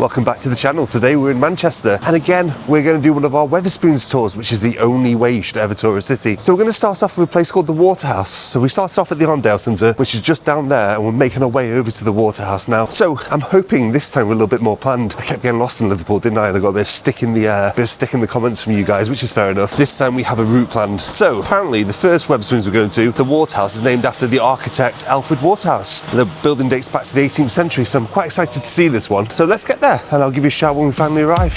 Welcome back to the channel. Today we're in Manchester, and again we're going to do one of our Wetherspoons tours, which is the only way you should ever tour a city. So we're going to start off with a place called the Waterhouse. So we started off at the Arndale Centre, which is just down there, and we're making our way over to the Waterhouse now. So I'm hoping this time we're a little bit more planned. I kept getting lost in Liverpool, didn't I? And I got a bit of stick in the comments from you guys, which is fair enough. This time we have a route planned. So apparently the first Wetherspoons we're going to, the Waterhouse, is named after the architect Alfred Waterhouse. The building dates back to the 18th century, so I'm quite excited to see this one. So let's get there, and I'll give you a shout when we finally arrive.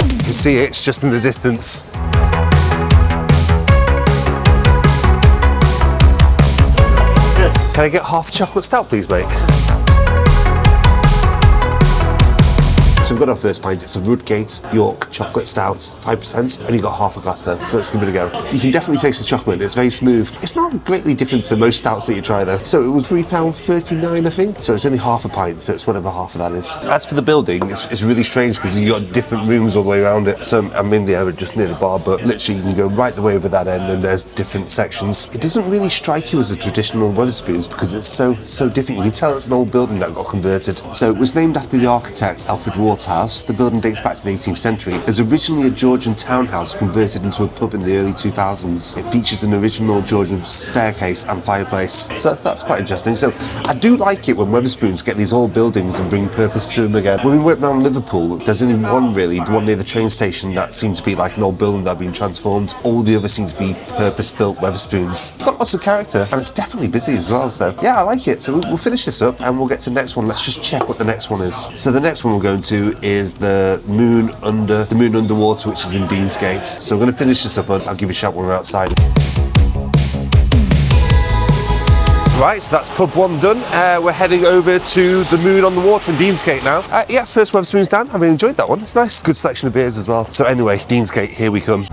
You can see it's just in the distance. Yes. Can I get half a chocolate stout, please, mate? So we've got our first pint. It's a Rudgate York chocolate stout, 5%. Only got half a glass though, so let's give it a go. You can definitely taste the chocolate. It's very smooth. It's not greatly different to most stouts that you try though. So it was £3.39, I think. So it's only half a pint, so it's whatever half of that is. As for the building, it's really strange because you've got different rooms all the way around it. So I'm in the area just near the bar, but literally you can go right the way over that end and there's different sections. It doesn't really strike you as a traditional Wetherspoons because it's so different. You can tell it's an old building that got converted. So it was named after the architect Alfred Waterhouse. The building dates back to the 18th century. It was originally a Georgian townhouse converted into a pub in the early 2000s. It features an original Georgian staircase and fireplace. So that's quite interesting. So I do like it when Wetherspoons get these old buildings and bring purpose to them again. When we went around Liverpool, there's only one really, the one near the train station, that seemed to be like an old building that had been transformed. All the others seem to be purpose-built Wetherspoons. It's got lots of character and it's definitely busy as well. So yeah, I like it. So we'll finish this up and we'll get to the next one. Let's just check what the next one is. So the next one we're going to is the moon underwater, which is in Deansgate. So we're going to finish this up and I'll give you a shout when we're outside. Right, so that's pub one done. We're heading over to the Moon on the Water in Deansgate now. Yeah, first Wetherspoons down. I really enjoyed that one. It's nice. Good selection of beers as well. So anyway, Deansgate, here we come.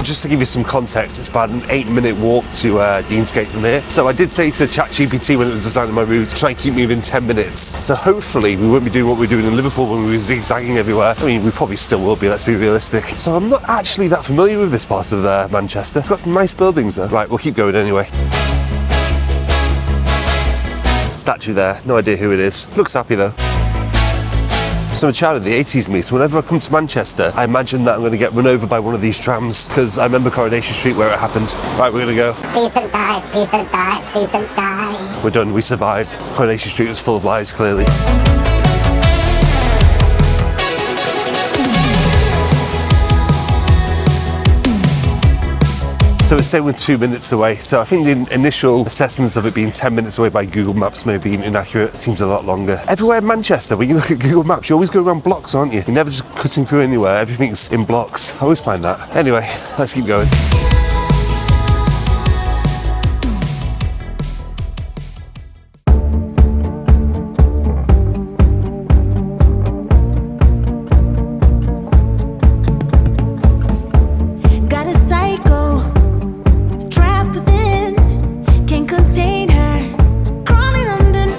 Just to give you some context, it's about an 8-minute walk to Deansgate from here. So I did say to ChatGPT when it was designing my route, try and keep me within 10 minutes. So hopefully we won't be doing what we're doing in Liverpool when we were zigzagging everywhere. I mean, we probably still will be, let's be realistic. So I'm not actually that familiar with this part of Manchester. It's got some nice buildings though. Right, we'll keep going anyway. Statue there, no idea who it is. Looks happy though. So I'm a child of the 80s, me, so whenever I come to Manchester, I imagine that I'm going to get run over by one of these trams, because I remember Coronation Street where it happened. Right, we're going to go. Please don't die, please don't die, please don't die. We're done, we survived. Coronation Street was full of lies, clearly. So it's saying we're 2 minutes away. So I think the initial assessments of it being 10 minutes away by Google Maps may be inaccurate. It seems a lot longer. Everywhere in Manchester, when you look at Google Maps, you always go around blocks, aren't you? You're never just cutting through anywhere. Everything's in blocks. I always find that. Anyway, let's keep going.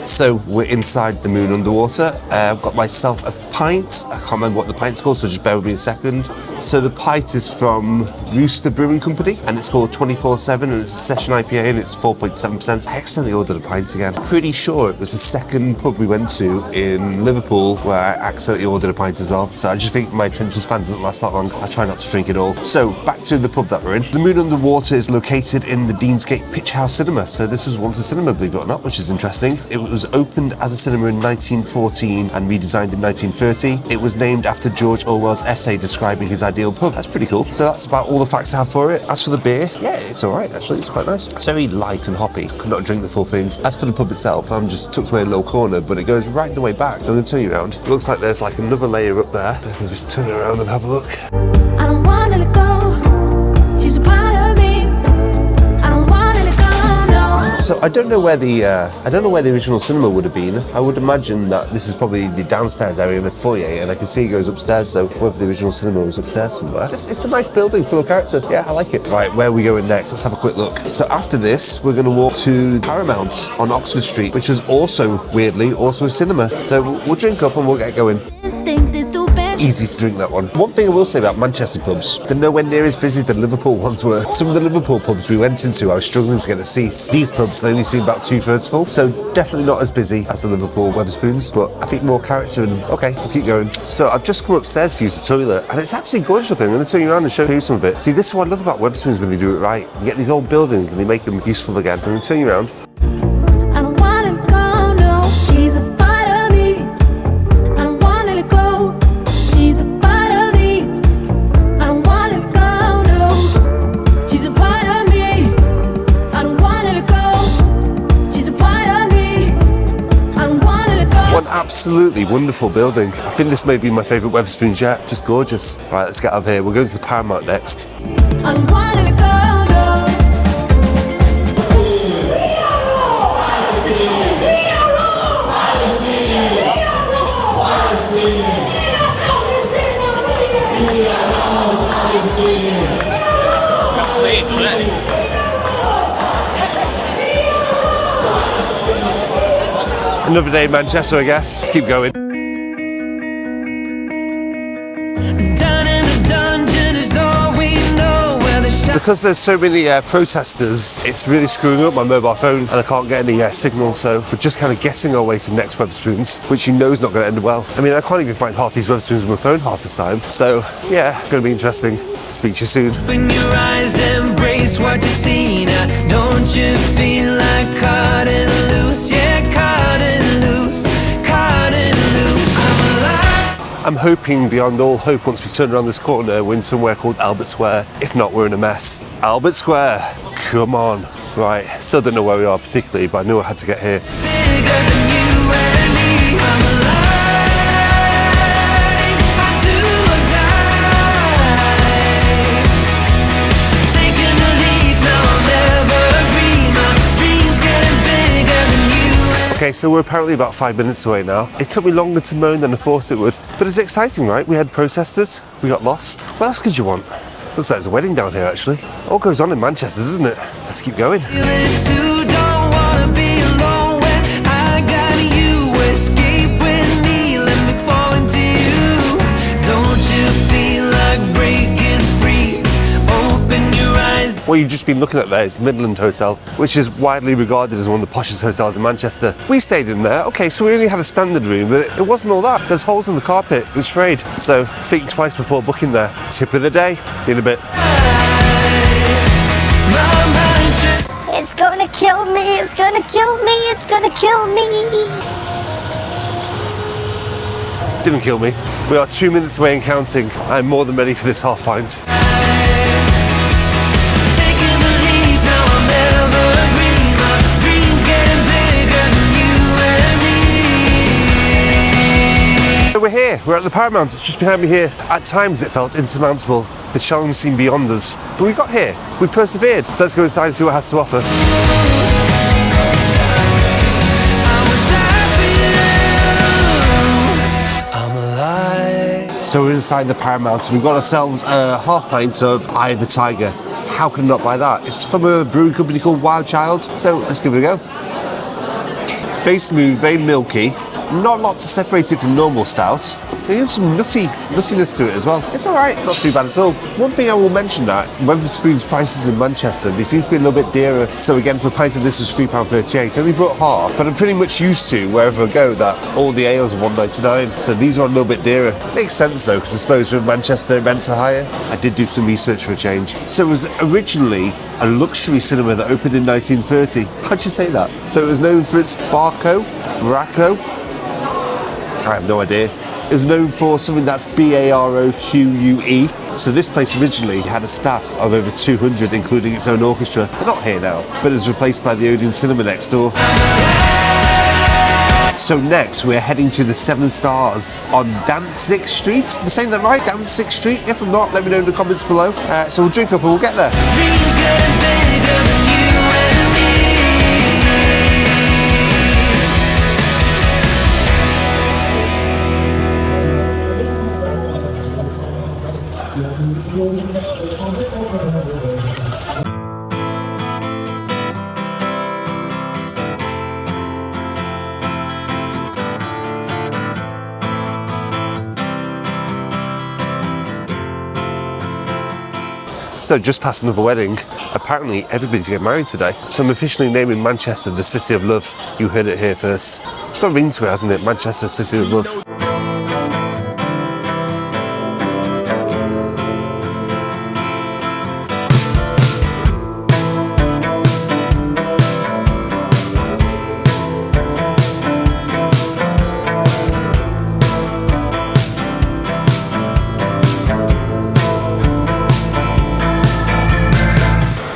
So we're inside the Moon underwater. I've got myself a pint. I can't remember what the pint's called, so just bear with me a second. So the pint is from Rooster Brewing Company, and it's called 24/7, and it's a session IPA, and it's 4.7%. I accidentally ordered a pint again. Pretty sure it was the second pub we went to in Liverpool where I accidentally ordered a pint as well. So I just think my attention span doesn't last that long. I try not to drink it all. So back to the pub that we're in. The Moon Underwater is located in the Deansgate Pitch House Cinema. So this was once a cinema, believe it or not, which is interesting. It was opened as a cinema in 1914 and redesigned in 1930. It was named after George Orwell's essay describing his ideal pub. That's pretty cool. So that's about all the facts I have for it. As for the beer, yeah, it's alright actually. It's quite nice. It's very light and hoppy. Could not drink the full thing. As for the pub itself, I'm just tucked away in a little corner, but it goes right the way back. So I'm going to turn you around. It looks like there's like another layer up there. We'll just turn it around and have a look. I don't want to let go. She's a part of me. I don't want to let go, no. So I don't know where the original cinema would have been. I would imagine that this is probably the downstairs area in the foyer, and I can see it goes upstairs. So whether the original cinema was upstairs somewhere. It's a nice building, full of character. Yeah, I like it. Right, where are we going next? Let's have a quick look. So after this, we're going to walk to Paramount on Oxford Street, which is also weirdly also a cinema. So we'll drink up and we'll get going. Instinct is stupid. Easy to drink, that one. One thing I will say about Manchester pubs, they're nowhere near as busy as the Liverpool ones were. Some of the Liverpool pubs we went into, I was struggling to get a seat. These pubs, they only seem about 2/3 full, so definitely not as busy as the Liverpool Wetherspoons, but I think more character in them. Okay, we'll keep going. So I've just come upstairs to use the toilet, and it's absolutely gorgeous looking. I'm going to turn you around and show you some of it. See, this is what I love about Wetherspoons when they do it right. You get these old buildings and they make them useful again. I'm going to turn you around. Absolutely wonderful building. I think this may be my favourite Wetherspoons yet. Just gorgeous. Right, let's get out of here. We're going to the Paramount next. Another day in Manchester, I guess. Let's keep going. Because there's so many protesters, it's really screwing up my mobile phone and I can't get any signal, so we're just kind of guessing our way to the next Wetherspoons, which you know is not going to end well. I mean, I can't even find half these Wetherspoons on my phone half the time, so yeah, going to be interesting. Speak to you soon. When your eyes embrace what you see now, don't you feel like caught and loose? Yeah, caught and loose, caught and loose. I'm alive. I'm hoping beyond all hope once we turn around this corner we're in somewhere called Albert Square. If not, we're in a mess. Albert Square, come on. Right, still don't know where we are particularly, but I knew I had to get here. Bigger than you and me, I'm alive. Okay, so we're apparently about 5 minutes away now. It took me longer to moan than I thought it would. But it's exciting, right? We had protesters, we got lost. What else could you want? Looks like there's a wedding down here, actually. All goes on in Manchester, doesn't it? Let's keep going. What you've just been looking at there is Midland Hotel, which is widely regarded as one of the poshest hotels in Manchester. We stayed in there. Okay, so we only had a standard room, but it wasn't all that. There's holes in the carpet. It was frayed. So think twice before booking there. Tip of the day. See you in a bit. It's gonna kill me. It's gonna kill me. It's gonna kill me. Didn't kill me. We are 2 minutes away and counting. I'm more than ready for this half pint. We're here, we're at the Paramount, it's just behind me here. At times it felt insurmountable, the challenge seemed beyond us, but we got here, we persevered. So let's go inside and see what it has to offer. So we're inside the Paramount and we've got ourselves a half pint of Eye of the Tiger. How can I not buy that? It's from a brewing company called Wild Child, so let's give it a go. It's very smooth, very milky. Not a lot to separate it from normal stout. There's some nuttiness to it as well. It's alright, not too bad at all. One thing I will mention that Wetherspoons prices in Manchester, they seem to be a little bit dearer. So again, for a pint of this is £3.38. I only brought half, but I'm pretty much used to, wherever I go, that all the ales are £1.99. So these are a little bit dearer. Makes sense though, because I suppose in Manchester rents are higher. I did do some research for a change. So it was originally a luxury cinema that opened in 1930. How'd you say that? So it was known for its Barco. I have no idea. Is known for something that's B-A-R-O-Q-U-E. So this place originally had a staff of over 200, including its own orchestra. They're not here now, but it was replaced by the Odeon Cinema next door. So next we're heading to the Seven Stars on Danzig Street. Am I saying that right? Danzig Street? If I'm not, let me know in the comments below. So we'll drink up and we'll get there. Dreams getting bigger than you and me. So just past another wedding. Apparently everybody's getting married today. So I'm officially naming Manchester the City of Love. You heard it here first. It's got a ring to it, hasn't it? Manchester City of Love.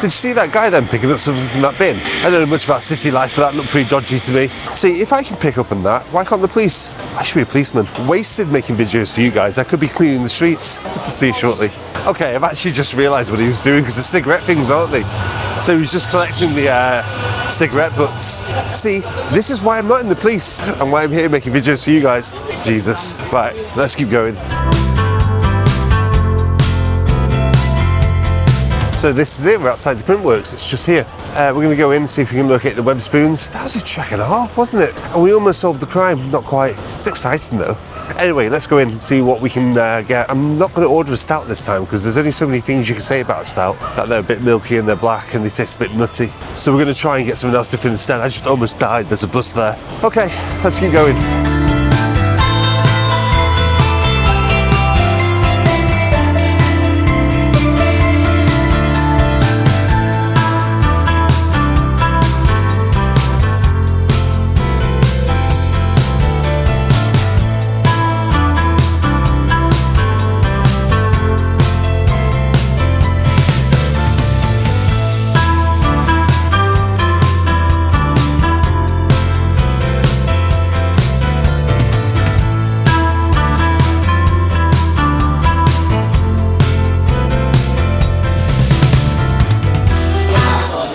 Did you see that guy then picking up something from that bin? I don't know much about city life, but that looked pretty dodgy to me. See, if I can pick up on that, why can't the police? I should be a policeman. Wasted making videos for you guys. I could be cleaning the streets. See you shortly. Okay, I've actually just realised what he was doing, because the cigarette things, aren't they? So he was just collecting the cigarette butts. See, this is why I'm not in the police, and why I'm here making videos for you guys. Jesus. Right, let's keep going. So this is it, we're outside the Printworks, it's just here. We're going to go in and see if we can locate the Wetherspoons. That was a track and a half, wasn't it? And we almost solved the crime, not quite. It's exciting though. Anyway, let's go in and see what we can get. I'm not going to order a stout this time because there's only so many things you can say about a stout. That they're a bit milky and they're black and they taste a bit nutty. So we're going to try and get something else different instead. I just almost died, there's a bus there. Okay, let's keep going.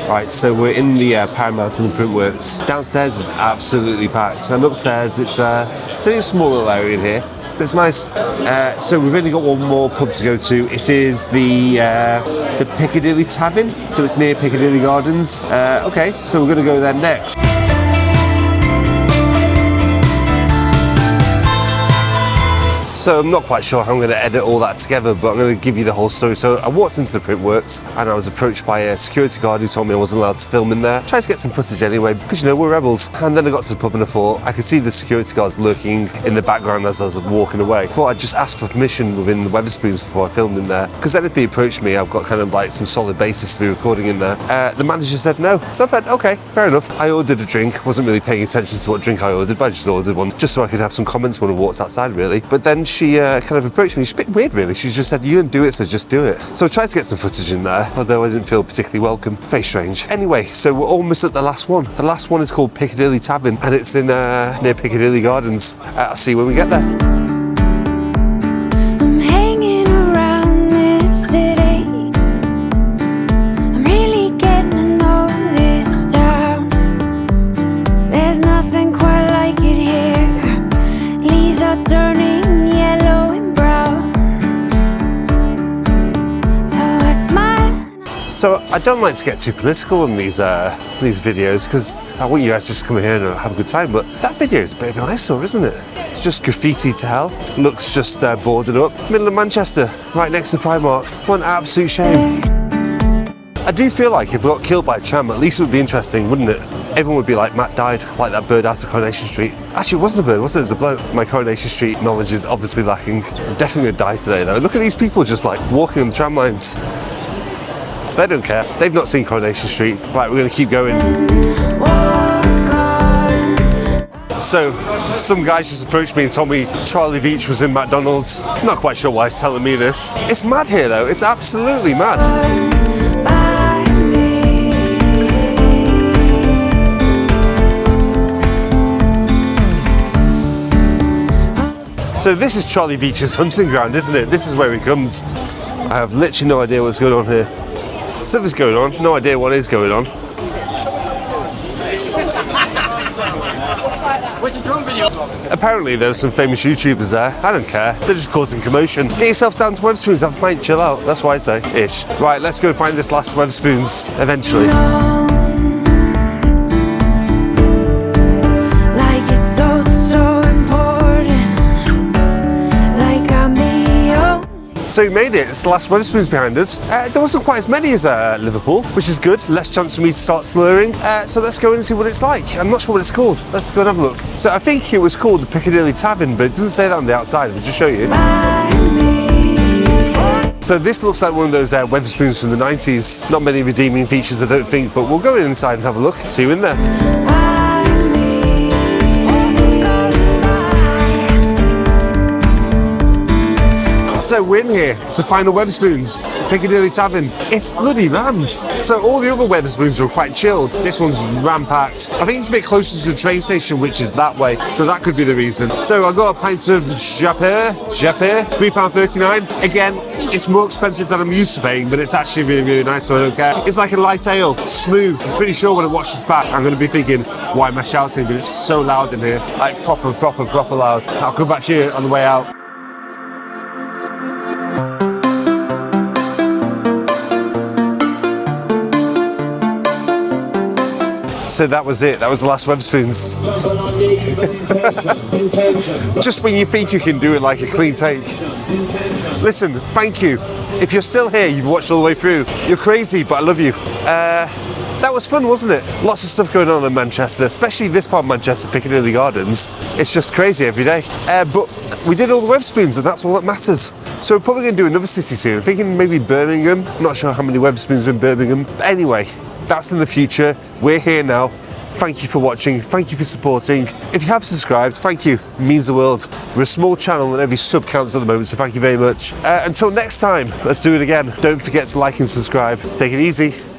Right, so we're in the Paramount and the Printworks. Downstairs is absolutely packed, and upstairs it's only a small little area in here, but it's nice. So we've only got one more pub to go to. It is the Piccadilly Tavern, so it's near Piccadilly Gardens. Okay, so we're going to go there next. So I'm not quite sure how I'm going to edit all that together, but I'm going to give you the whole story. So I walked into the Printworks and I was approached by a security guard who told me I wasn't allowed to film in there. Tried to get some footage anyway, because you know, we're rebels. And then I got to the pub and I thought, I could see the security guards lurking in the background as I was walking away. I thought I'd just ask for permission within the Wetherspoons before I filmed in there, because then if they approached me, I've got kind of like some solid basis to be recording in there. The manager said no. So I said, okay, fair enough. I ordered a drink, wasn't really paying attention to what drink I ordered, but I just ordered one, just so I could have some comments when I walked outside really. But then she kind of approached me. She's a bit weird really. She just said, you can do it, so just do it. So I tried to get some footage in there, although I didn't feel particularly welcome. Very strange. Anyway, so we're almost at the last one. The last one is called Piccadilly Tavern, and it's in near Piccadilly Gardens. I'll see you when we get there. So I don't like to get too political in these videos, because I want you guys to just come here and have a good time, but that video is a bit of an eyesore, isn't it? It's just graffiti to hell. Looks just boarded up. Middle of Manchester, right next to Primark. What an absolute shame. I do feel like if we got killed by a tram, at least it would be interesting, wouldn't it? Everyone would be like, Matt died, like that bird out of Coronation Street. Actually, it wasn't a bird, was it? It was a bloke. My Coronation Street knowledge is obviously lacking. I'm definitely gonna die today though. Look at these people just like walking on the tram lines. They don't care. They've not seen Coronation Street. Right, we're going to keep going. So, some guys just approached me and told me Charlie Veitch was in McDonald's. I'm not quite sure why he's telling me this. It's mad here though. It's absolutely mad. So this is Charlie Veitch's hunting ground, isn't it? This is where he comes. I have literally no idea what's going on here. Stuff is going on, no idea what is going on. Apparently there's some famous YouTubers there. I don't care, they're just causing commotion. Get yourself down to Wetherspoons, have a pint, chill out. That's what I say, ish. Right, let's go find this last Wetherspoons eventually. So we made it. It's the last Wetherspoons behind us. There wasn't quite as many as Liverpool, which is good. Less chance for me to start slurring. So let's go in and see what it's like. I'm not sure what it's called. Let's go and have a look. So I think it was called the Piccadilly Tavern, but it doesn't say that on the outside. I'll just show you. So this looks like one of those Wetherspoons from the 90s. Not many redeeming features, I don't think, but we'll go inside and have a look. See you in there. So we're in here, it's the final Wetherspoons, Piccadilly Tavern. It's bloody rammed. So all the other Wetherspoons are quite chilled. This one's ram-packed. I think it's a bit closer to the train station, which is that way. So that could be the reason. So I got a pint of Japper, £3.39. Again, it's more expensive than I'm used to paying, but it's actually really, really nice, so I don't care. It's like a light ale, smooth. I'm pretty sure when I watch this back, I'm going to be thinking, why am I shouting? But it's so loud in here. Like proper loud. I'll come back to you on the way out. So that was it. That was the last Wetherspoons. Just when you think you can do it like a clean take. Listen, thank you. If you're still here, you've watched all the way through. You're crazy, but I love you. That was fun, wasn't it? Lots of stuff going on in Manchester, especially this part of Manchester, Piccadilly Gardens. It's just crazy every day. But we did all the Wetherspoons, and that's all that matters. So we're probably going to do another city soon. I'm thinking maybe Birmingham. Not sure how many Wetherspoons are in Birmingham. But anyway, that's in the future. We're here now. Thank you for watching. Thank you for supporting. If you have subscribed, thank you. It means the world. We're a small channel and every sub counts at the moment, so thank you very much. Until next time, let's do it again. Don't forget to like and subscribe. Take it easy.